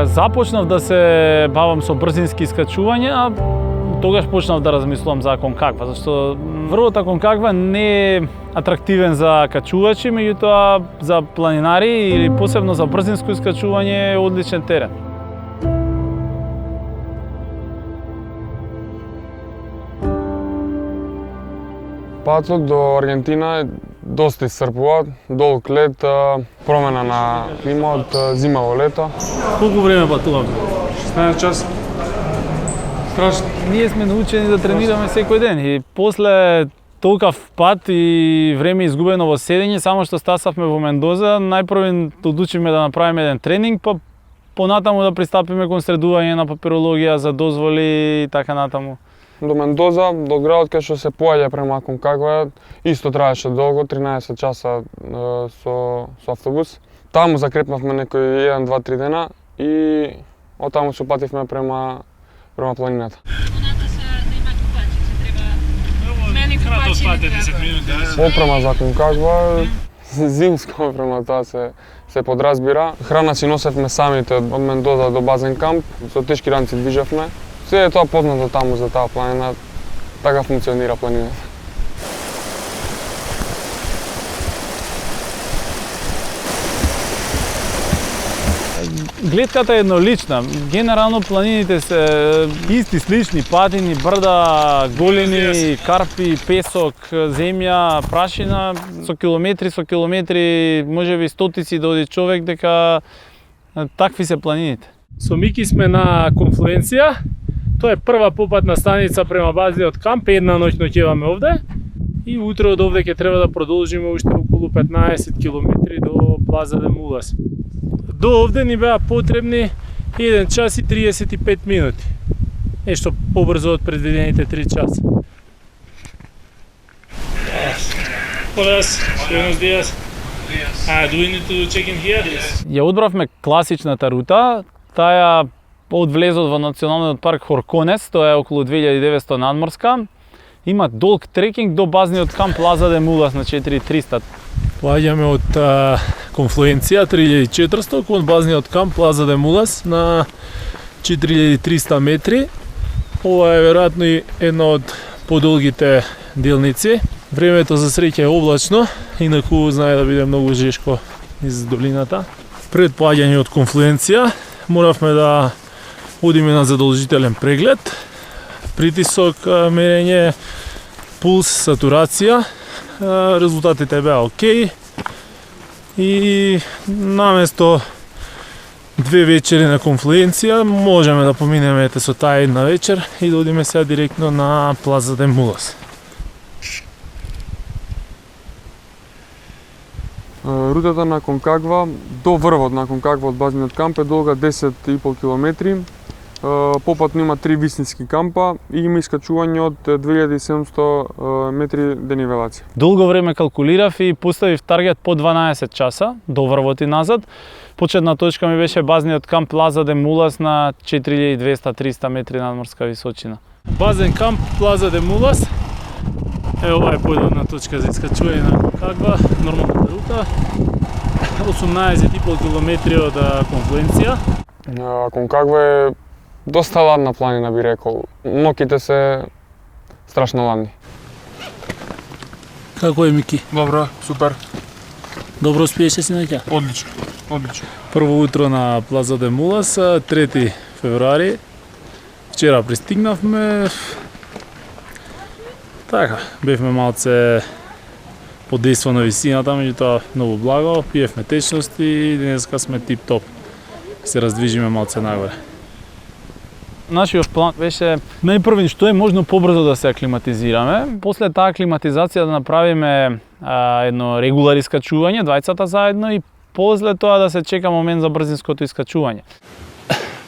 Започнав да се бавам со брзински искачувања, тогаш почнав да размислувам за Аконкагва, зашто врвот Аконкагва не е атрактивен за качувачи, меѓутоа за планинари или посебно за брзинско искачување е одличен терен. Патот до Аргентина е доста исцрпува, долг лет, промена на клима од зима во лето. Колку време патуваме? 16 часа. Страшно. Ние сме научени да тренираме секој ден и после толкав пат и време изгубено во седење, само што стасавме во Мендоза, најпрво одлучивме да направиме еден тренинг, па понатаму да пристапиме кон средување на папирологија за дозволи и така натаму. До Мендоза, до градот кај што се поаѓа према Аконкагва, исто траеше долго, 13 часа со автобус. Таму закрепнавме некои 1, 2, 3 дена и оттаму се упативме према планината. Поната се да има купачи, се треба смени купачи. Опрема за Аконкагва, зимска опрема, тоа се подразбира. Храна си носевме самите од Мендоза до базен камп, со тешки ранци движевме. Се е тоа познато таму за таа планина, така функционира планината. Гледката е еднолична. Генерално планините се исти, слични, падини, брда, голени, карпи, песок, земја, прашина, со километри, можеби стотици да оди човек, дека такви се планините. Со Мики сме на Конфлуенција. Тоа е прва попатна станица према базниот камп, една ноќ ноќеваме овде. И утре од овде ќе треба да продолжиме уште околу 15 километри до Плаза де Мулас. До овде ни беа потребни 1 час и 35 минути. Нешто побрзо од предвидените 3 часа. Buenos días. Do we need to check in here? Ја одбравме класичната рута, таа од влезот во националниот парк Хорконес, тоа е околу 2900 надморска. Има долг трекинг до базниот камп Плаза де Мулас на 4300. Поаѓаме од Конфлуенција 3400 кон базниот камп Плаза де Мулас на 4300 метри. Ова е веројатно и една од подолгите делници. Времето за среќа е облачно, инаку знае да биде многу жешко низ долината. Пред поаѓање од Конфлуенција моравме да одиме на задолжителен преглед, притисок, мерење, пулс, сатурација. Резултатите беа окей и наместо 2 вечери на Конфлуенција можеме да поминеме со таа една вечер и да одиме сега директно на Плаза де Мулас. Рутата на Аконкагва до врвот на Аконкагва од базниот камп е долга 10,5 километри. Попатно има 3 висински кампа и има искачување од 2700 метри денивелација. Долго време калкулирав и поставив таргет по 12 часа до врвот и назад. Почетна точка ми беше базниот камп Плаза де Мулас на 4200-300 метри надморска височина. Базен камп Плаза де Мулас. Ова е појдовна точка за искачување на Аконкагва, нормалната рута. 18,5 километри од Конфлуенција. Аконкагва е доста ладна планина, би рекол. Ноќите се страшно ладни. Како е, Мики? Добро, супер. Добро спиеше синоќа? Одлично. Прво утро на Плаза де Мулас, 3 февруари. Вчера пристигнавме. Така, бевме малце подейства на висината, меѓутоа многу благо, пиевме течности и денеска сме тип-топ. Се раздвижиме малце нагоре. Нашиот план беше најпрво што е можно побрзо да се аклиматизираме. После таа аклиматизација да направиме едно регулар искачување, двајцата заедно и после тоа да се чека момент за брзинското искачување.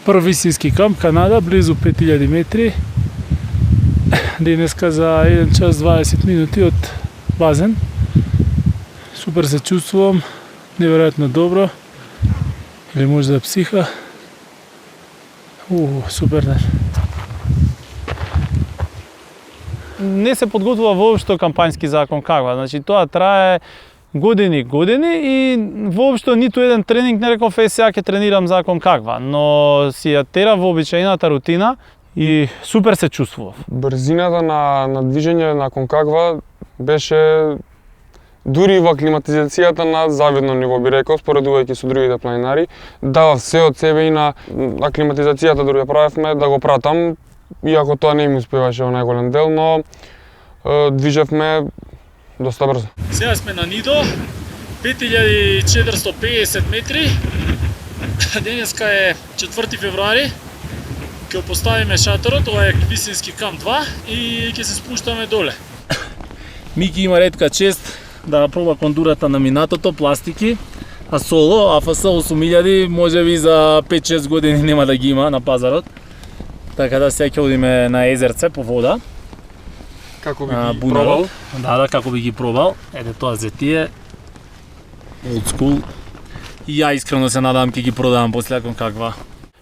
Прв висински камп Канада, близу 5000 метри. Денеска за 1 час 20 минути од базен. Супер се чувствувам, неверојатно добро. Или може да психа. Супер ден. Не се подготвува воопшто кампањски за Аконкагва. Значи тоа трае години и воопшто ниту еден тренинг не реков сега ќе тренирам за Конкагва, но си ја тера во обичаената рутина и супер се чувствував. Брзината на движење на Конкагва беше дури во аклиматизацијата на завидно ниво, би рекол, споредувајќи со другите планинари, давав се од себе и на аклиматизацијата дури ја правевме да го пратам, иако тоа не ми успеваше во најголем дел, но движевме доста брзо. Сега сме на Нидо, 5450 метри. Денеска е 4 февруари. Ќе поставиме шаторот, ова е висински камп 2 и ќе се спуштаме доле. Мики има ретка чест да проба кондурата на минатото, пластики, а соло, АФС 8000 може би за 5-6 години нема да ги има на пазарот. Така да сега ќе одиме на езерце по вода. Како би ги пробал? Да, како би ги пробал. Ете тоа за тие. Old school. И ја искрено се надам ќе ги продавам после Конкагва.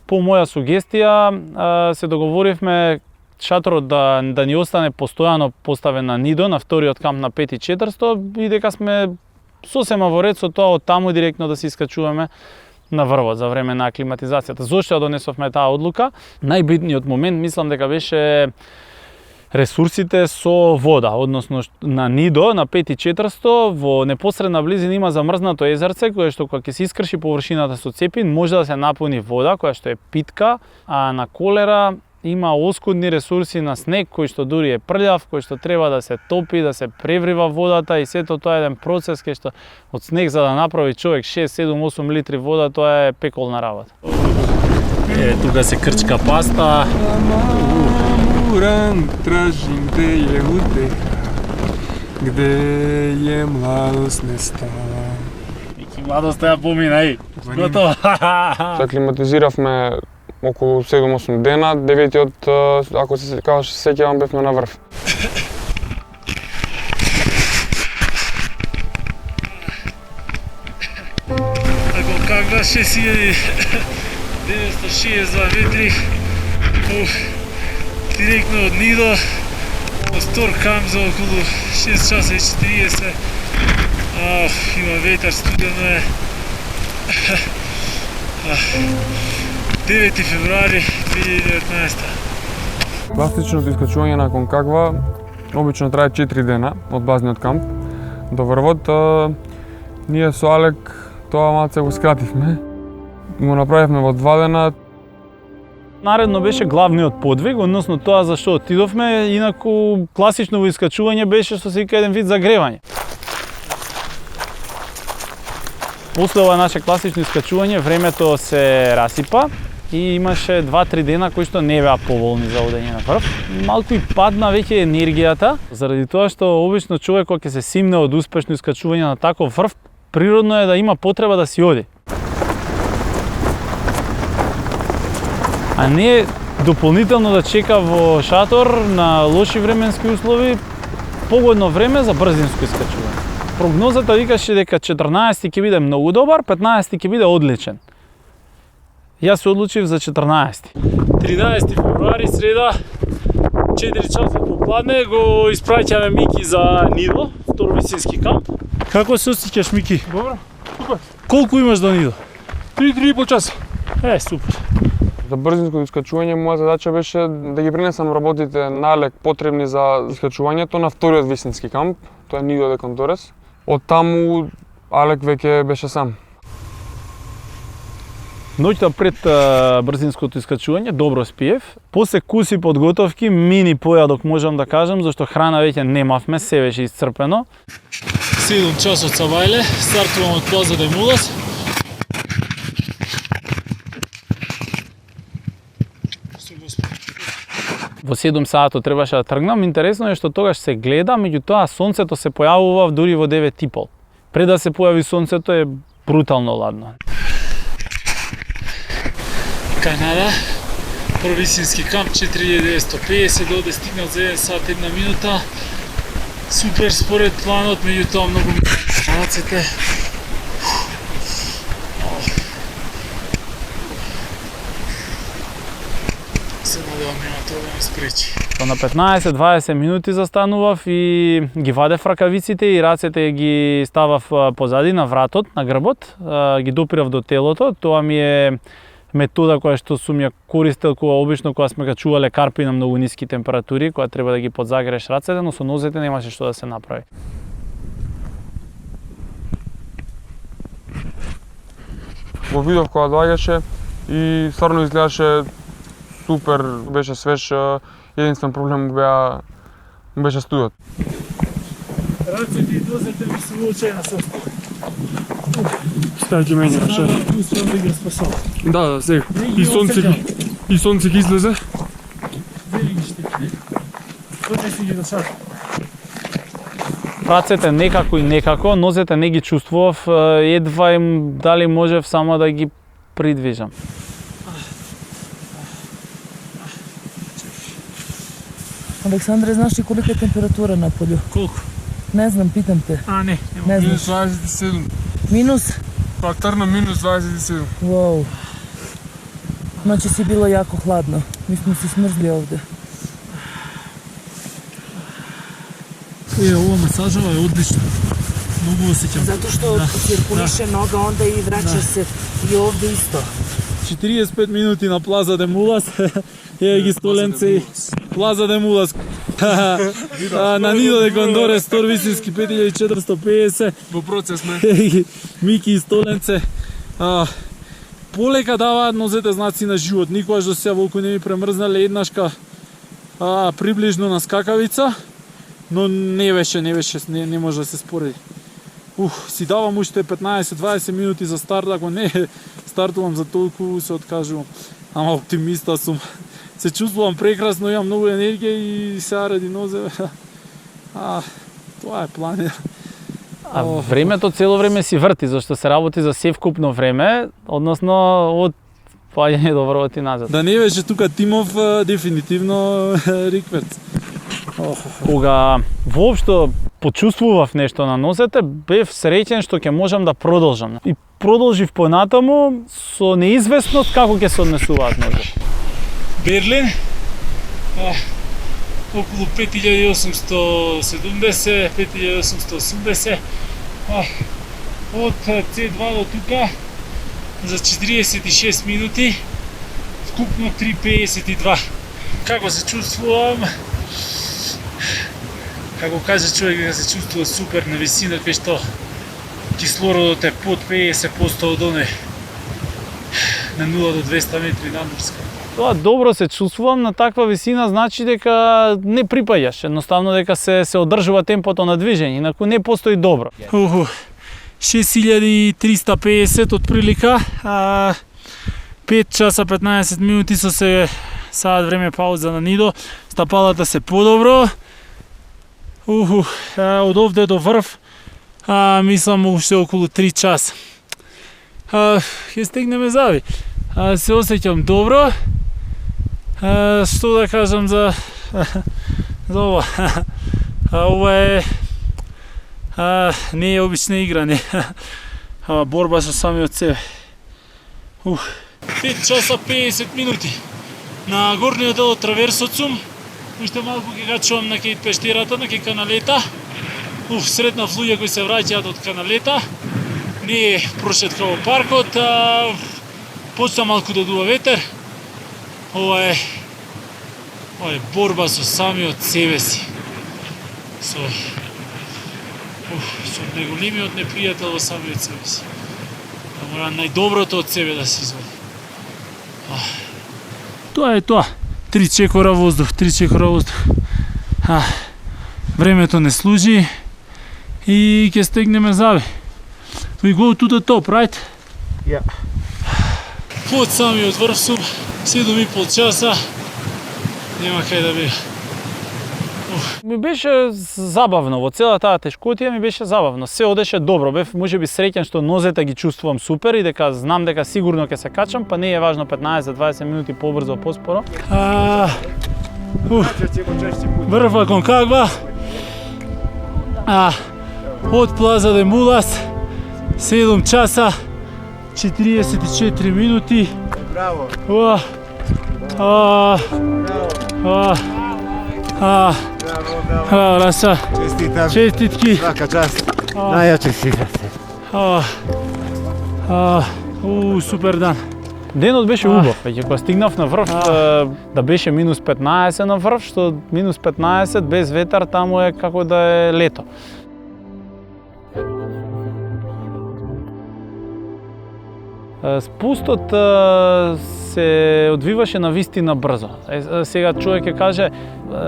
По моја сугестија се договоривме шаторот да ни остане постојано поставен на Нидо, на вториот камп на 5400 и дека сме сосема во ред со тоа од таму директно да се искачуваме на врвот за време на аклиматизацијата. Зошто ја донесовме таа одлука? Најбитниот момент мислам дека беше ресурсите со вода, односно на Нидо, на 5400, во непосредна близина има замрзнато езерце, кое што кога ќе се искрши површината со цепин, може да се напуни вода, која што е питка, а на Колера има оскудни ресурси на снег, кој што дури е прљав, кој што треба да се топи, да се преврива водата и сето тоа е еден процес кај што од снег за да направи човек 6, 7, 8 литри вода, тоа е пеколна работа. Тука се крчка паста. Тражим где е утеха, где е младост не става. Мики младоста ја помина, готово. Се аклиматизиравме околу 7-8 дена, 9-тиот, ако се сеќавам, бевме на врв. Конкагва 6962 метри, директно од Нидо, од втор камп за околу 6 часа и 40. Има ветар, студено е. 9 февруари 2019. Класичното искачување на Конкагва обично трае 4 дена од базниот камп до врвот. Ние со Алек тоа малце го скративме. Го направивме во 2 дена. Наредно беше главниот подвиг, односно тоа за што отидовме, инаку класично во искачување беше што се вика еден вид загревање. После ова наше класично искачување времето се расипа и имаше 2-3 дена кои што не беа поволни за одење на врв. Малку и падна веќе енергијата, заради тоа што обично човек кога ќе се симне од успешно искачување на таков врв, природно е да има потреба да си оди. А не дополнително да чека во шатор на лоши временски услови погодно време за брзинско искачување. Прогнозата викаше дека 14 ќе биде многу добар, 15 ќе биде одличен. Јас се одлучив за 14. 13 февруари, среда, 4 часа попладне, го испраќаме Мики за Нидо, втор висински камп. Како се осеќаш, Мики? Добро, супер. Колку имаш до Нидо? 3,5 часа. Супер. За брзинско искачување моја задача беше да ги пренесам работите на Алек потребни за искачувањето на вториот висински камп, тоа е Нидо де Конторес. Од таму Алек веќе беше сам. Ноќта пред брзинското искачување добро спиев. После куси подготовки, мини појадок можам да кажам, зашто храна веќе немавме, се беше исцрпено. 7 часот са бајле, стартувам од Плаза де Мулас. Во 7 саатот требаше да тргнам. Интересно е што тогаш се гледа, меѓутоа сонцето се појавува дури во 9:30. Пред да се појави сонцето е брутално ладно. Канада, провисински камп 4950, доде стигнал за 1 сат 1 минута. Супер според планот, меѓутоа многу станаците. Се надевам нема тоа да ме спречи. На 15-20 минути застанував и ги вадев ракавиците и рацете ги ставав позади на вратот, на грбот, ги допирав до телото. Тоа ми е метода која што сум ја користел кога сме га чувале карпи на многу ниски температури, кога треба да ги подзагреш рацете, но со нозете немаше што да се направи. Го видов кога доаѓаше и стварно изгледаше супер, беше свеж, единствен проблем беше студот. Рацете и нозете ми се во очајна состојба. Стаја ќе менјаш. Успеам да ги спасам. Да, сега. И сонце ги излезе. Вели ги штеки. Кој си ги дошав? Рацете некако и некако, нозете не ги чувствував, едва им дали можев само да ги придвижам. Александре, знаеш ли колика е температура на полju? Колку? Не знам, питам те. Не. Не Минус знам. 27. Минус? Фактарно минус 27. Вау. Значи си било jako hladno. Mi smo se smrzli ovde. Ова масажава е одлична. Многу осеќам. Zato što cirkuliše noga onda i vraća se i ovde isto. 45 минути на Плаза де Мулас, е ги столенце и Плаза де Мулас. На Нидо де Кондоре, стор висински 5450. Во процес сме. Мики и столенце. Полека даваат нозете знаци на живот. Никогаш до сега волку не ми премрзнале еднашка приближно на скакавица, но не може да се спореди. Си давам уште 15-20 минути за старт, ако не стартувам за толку се откажувам. Ама оптимиста сум. Се чувствувам прекрасно, имам многу енергија и сега ради нозе. Тоа е план. Времето цело време си врти, зашто се работи за севкупно време, односно од паѓање до врвот и назад. Да не беше тука Тимов, дефинитивно рикверц. Кога воопшто почувствував нешто на нозете, бев среќен што ќе можам да продолжам. И продолжив понатаму со неизвестност како ќе се однесуваат нозете. Берлин, околу 5870, 5880, од C2 до тука за 46 минути, вкупно 3.52. Како се чувствувам? Како каже човек дека се чувствува супер на висина, кај што кислородот е под 50% од оној на 0 до 200 метри надморска. Тоа добро се чувствувам на таква висина, значи дека не припаѓаш, едноставно дека се одржува темпото на движење, инаку не постои добро. 6350 од прилика, 5 часа 15 минути со се саат време пауза на Нидо, стапалата се подобро. Од овде до врв, мислам уште околу 3 часа. Ќе стигнеме зави. Се осеќам добро. Што да кажам за ова? Ова е не е обична игра, не. Борба со самиот себе. 5 часа 50 минути. На горниот дел од траверсот сум. Уште малку ќе качувам на кај пештерата, на кај каналета. Сретнав луѓе кои се враќаат од каналета. Не е прошетка во паркот. Почна малку да дува ветер. Ова е борба со самиот себе си. Со неголемиот непријател во самиот себе си. Да мора најдоброто од себе да се извади. Тоа е тоа. 3 чекора воздух. Времето не служи и ќе стегнеме зави. We go to the top, right? Yeah. Под самиот врв сум, 7,5 часа, нема кај да би. Ми беше забавно, во цела таа тешкотија ми беше забавно. Се одеше добро, бев можеби среќен што нозете ги чувствувам супер и дека знам дека сигурно ќе се качам, па не е важно 15-20 минути побрзо, поспоро. Врв Аконкагва. Од Плаза де Мулас, 7 часа, 44 минути. Браво! Rasa, čestitki. Svaka čast. Najjače si. Супер дан. Денот беше убав, веќе кога стигнав на врв, да беше минус 15 на врв, што минус 15 без ветар таму е како да е лето. Спустот се одвиваше на вистина брзо. Сега човек ќе каже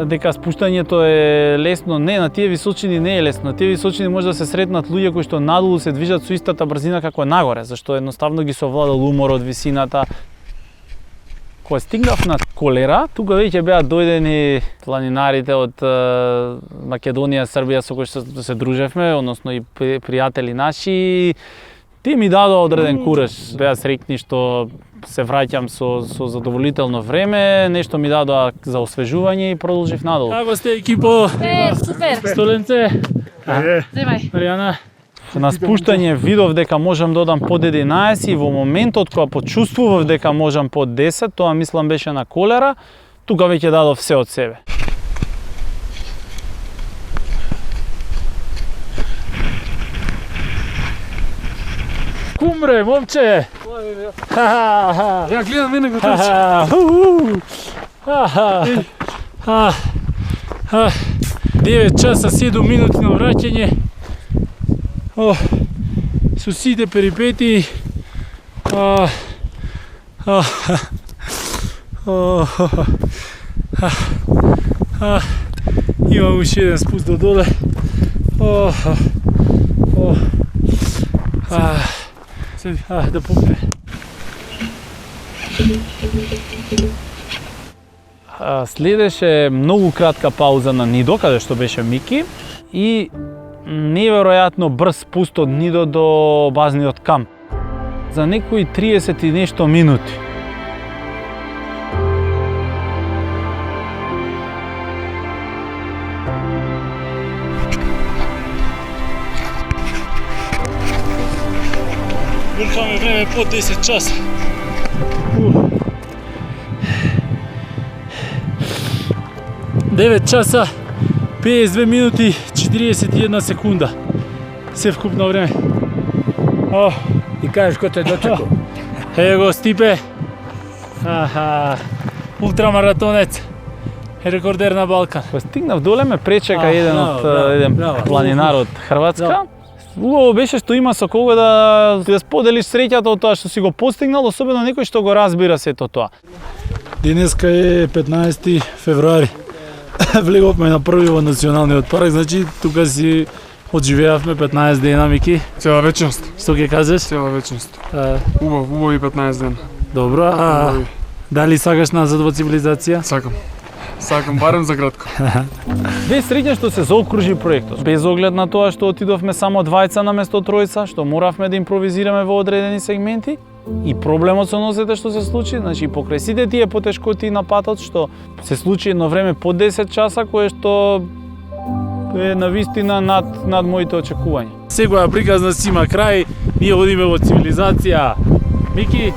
дека спуштањето е лесно. Не, на тие височини не е лесно. На тие височини може да се сретнат луѓе кои што надолу се движат со истата брзина како е нагоре, зашто едноставно ги совладал уморот, висината. Кога стигнав на Колера, тука веќе беа дојдени планинарите од Македонија, Србија со кои што се дружевме, односно и пријатели наши. Тие ми дадоа одреден кураж, беа среќни што се враќам со задоволително време, нешто ми дадоа за освежување и продолжив надолу. Како сте екипо? Супер! Столенце? Земај. Маријана? На спуштање видов дека можам да одам под 11 и во моментот кога почувствував дека можам под 10, тоа мислам беше на Колера, тука веќе дадов се од себе. Кумре, момче! Ја гледам мене го трчи. 9 часа 7 минути на враќање. Со сите перипети. Имам уште еден спуст до доле. Да попне. Следеше многу кратка пауза на Нидо, каде што беше Мики, и неверојатно брз спуст од Нидо до базниот камп. За некои 30 и нешто минути. Вркаме време под 10 часа. 9 часа 52 минути 41 секунда. Се вкупно време. I kažeš ko te dočekao? Ево го Стипе. Ултрамаратонец. Рекордер на Балкан. Кога стигнав доле ме пречека еден планинар од Хрватска. Убаво беше што има со кого да споделиш среќата од тоа што си го постигнал, особено некој што го разбира сето тоа. Денеска е 15 февруари. Влеговме на први во националниот парк, значи тука си одживеавме 15 дена, Мики. Цела вечност. Што ќе кажеш? Цела вечност. Убави 15 дена. Добро, дали сакаш назад во цивилизација? Сакам. Сакам, барем за кратко. Без среќа што се заокружи проектот. Без оглед на тоа што отидовме само двајца наместо тројца, што моравме да импровизираме во одредени сегменти, и проблемот со носете што се случи, значи покрај сите тие потешкоти на патот што се случи едно време под 10 часа, кое што е навистина над моите очекувања. Секоја приказна си има крај, ние одиме во цивилизација. Мики?